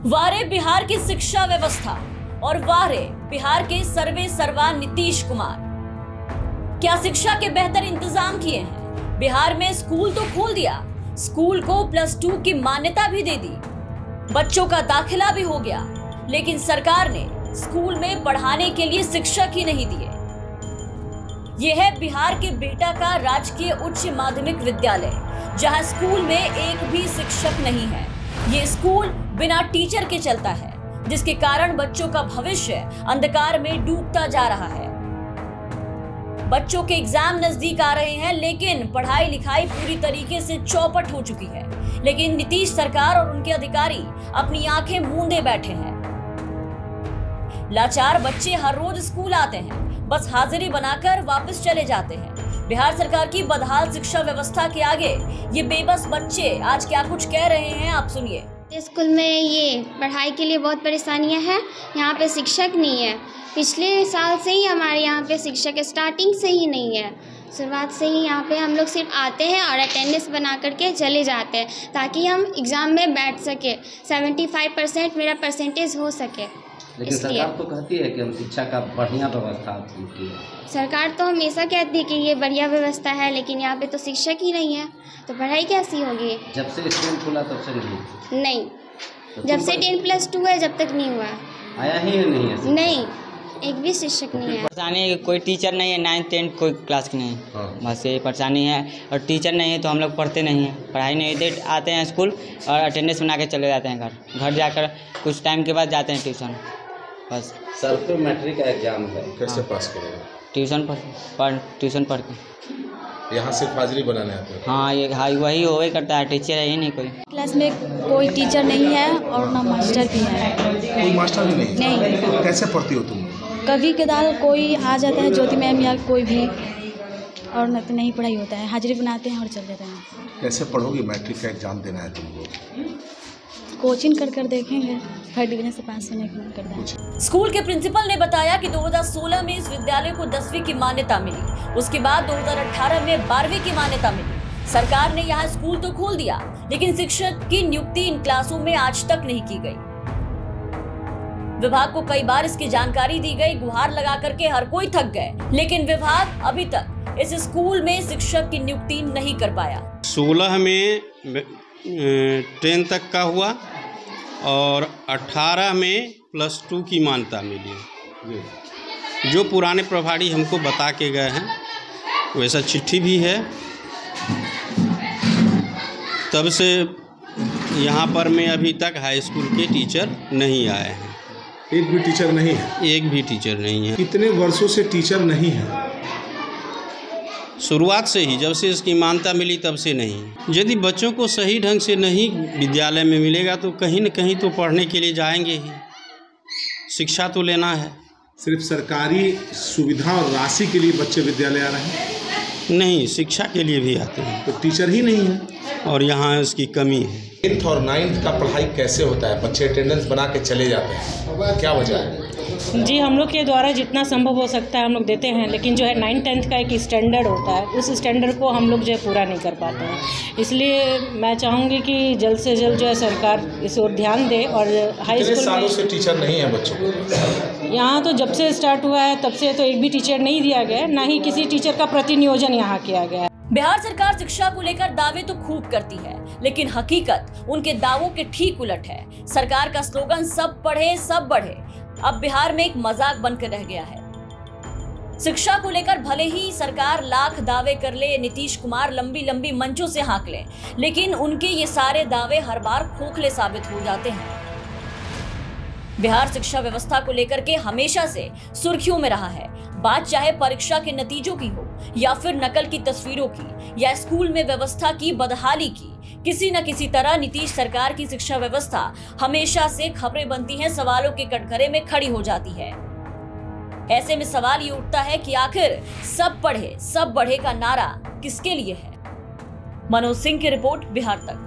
वारे बिहार की शिक्षा व्यवस्था और वारे बिहार के सर्वे सर्वा नीतीश कुमार। क्या शिक्षा के बेहतर इंतजाम किए हैं? बिहार में स्कूल तो खोल दिया, स्कूल को +2 की मान्यता भी दे दी, बच्चों का दाखिला भी हो गया, लेकिन सरकार ने स्कूल में पढ़ाने के लिए शिक्षक ही नहीं दिए। यह है बिहार के बेटा का राजकीय उच्च माध्यमिक विद्यालय, जहां स्कूल में एक भी शिक्षक नहीं है। ये स्कूल बिना टीचर के चलता है, जिसके कारण बच्चों का भविष्य अंधकार में डूबता जा रहा है। बच्चों के एग्जाम नजदीक आ रहे हैं, लेकिन पढ़ाई लिखाई पूरी तरीके से चौपट हो चुकी है। लेकिन नीतीश सरकार और उनके अधिकारी अपनी आंखें मूंदे बैठे हैं। लाचार बच्चे हर रोज स्कूल आते हैं, बस हाजिरी बनाकर वापस चले जाते हैं। बिहार सरकार की बदहाल शिक्षा व्यवस्था के आगे ये बेबस बच्चे आज क्या कुछ कह रहे हैं, आप सुनिए। स्कूल में ये पढ़ाई के लिए बहुत परेशानियां हैं। यहाँ पे शिक्षक नहीं है। पिछले साल से ही हमारे यहाँ पे शिक्षक स्टार्टिंग से ही नहीं है। शुरुआत से ही यहाँ पे हम लोग सिर्फ आते हैं और अटेंडेंस बना करके चले जाते हैं, ताकि हम एग्ज़ाम में बैठ सके, 75% मेरा परसेंटेज हो सके। लेकिन सरकार तो कहती है कि हम शिक्षा का बढ़िया व्यवस्था की है। सरकार तो हमेशा कहती है कि ये बढ़िया व्यवस्था है, लेकिन यहाँ पे तो शिक्षक ही नहीं है, तो पढ़ाई कैसी होगी? जब से स्कूल खुला तब से नहीं, जब से 10+2 है जब तक नहीं हुआ। आया ही नहीं है? नहीं, एक भी शिक्षक नहीं है। परेशानी है कि कोई टीचर नहीं है, 9th 10th कोई क्लास की नहीं है। बस ये परेशानी है। और टीचर नहीं है तो हम लोग पढ़ते नहीं हैं, पढ़ाई नहीं होती, आते हैं स्कूल और अटेंडेंस बना के चले जाते हैं घर जाकर कुछ टाइम के बाद जाते हैं ट्यूशन। बस सर पे मैट्रिक का एग्जाम है, कैसे पास करेगा? ट्यूशन पढ़ के। यहाँ सिर्फ हाजिरी बनाने आते हैं? हाँ, ये वही होवे करता है, टीचर है ही नहीं कोई। क्लास में कोई टीचर नहीं है और ना मास्टर भी है। कोई मास्टर भी नहीं? नहीं। कैसे पढ़ती हो तुम? कभी कदार कोई आ जाता है, ज्योति मैम या कोई भी, और न तो नहीं पढ़ाई होता है, हाजिरी बनाते हैं और चल जाते हैं। कैसे पढ़ोगी? मैट्रिक का एग्जाम देना है तुमको। कोचिंग कर देखेंगे, फर्स्ट डिवीजन से पास होने के कर देंगे। स्कूल के प्रिंसिपल ने बताया कि 2016 में इस विद्यालय को 10वीं की मान्यता मिली, उसके बाद 2018 में 12वीं की मान्यता मिली। सरकार ने यहाँ स्कूल तो खोल दिया, लेकिन शिक्षक की नियुक्ति इन क्लासों में आज तक नहीं की गई। विभाग को कई बार इसकी जानकारी दी गई, गुहार लगा करके हर कोई थक गए, लेकिन विभाग अभी तक इस स्कूल में शिक्षक की नियुक्ति नहीं कर पाया। 16 में 10 तक का हुआ और 18 में +2 की मान्यता मिली। जो पुराने प्रभारी हमको बता के गए हैं वैसा चिट्ठी भी है। तब से यहाँ पर में अभी तक हाई स्कूल के टीचर नहीं आए हैं। एक भी टीचर नहीं है? एक भी टीचर नहीं है। कितने वर्षों से टीचर नहीं है? शुरुआत से ही, जब से इसकी मान्यता मिली तब से नहीं। यदि बच्चों को सही ढंग से नहीं विद्यालय में मिलेगा तो कहीं न कहीं तो पढ़ने के लिए जाएंगे ही, शिक्षा तो लेना है। सिर्फ सरकारी सुविधा और राशि के लिए बच्चे विद्यालय आ रहे हैं? नहीं, शिक्षा के लिए भी आते हैं। तो टीचर ही नहीं है और यहाँ इसकी कमी है। 8th और 9th का पढ़ाई कैसे होता है? बच्चे अटेंडेंस बना के चले जाते हैं, क्या वजह है? जी, हम लोग के द्वारा जितना संभव हो सकता है हम लोग देते हैं, लेकिन जो है 9th 10th का एक स्टैंडर्ड होता है, उस स्टैंडर्ड को हम लोग जो है पूरा नहीं कर पाते हैं। इसलिए मैं चाहूँगी कि जल्द से जल्द जो है सरकार इस ओर ध्यान दे। और हाई स्कूल सालों से टीचर नहीं है बच्चों को? यहाँ तो जब से स्टार्ट हुआ है तब से तो एक भी टीचर नहीं दिया गया, ना ही किसी टीचर का प्रतिनियोजन यहाँ किया गया है। बिहार सरकार शिक्षा को लेकर दावे तो खूब करती है, लेकिन हकीकत उनके दावों के ठीक उलट है। सरकार का स्लोगन सब पढ़े सब बढ़े अब बिहार में एक मजाक बनकर रह गया है। शिक्षा को लेकर भले ही सरकार लाख दावे कर ले, नीतीश कुमार लंबी लंबी मंचों से हाँक ले, लेकिन उनके ये सारे दावे हर बार खोखले साबित हो जाते हैं। बिहार शिक्षा व्यवस्था को लेकर के हमेशा से सुर्खियों में रहा है। बात चाहे परीक्षा के नतीजों की हो या फिर नकल की तस्वीरों की या स्कूल में व्यवस्था की बदहाली की, किसी न किसी तरह नीतीश सरकार की शिक्षा व्यवस्था हमेशा से खबरें बनती हैं, सवालों के कटघरे में खड़ी हो जाती है। ऐसे में सवाल ये उठता है कि आखिर सब पढ़े सब बढ़े का नारा किसके लिए है? मनोज सिंह की रिपोर्ट, बिहार तक।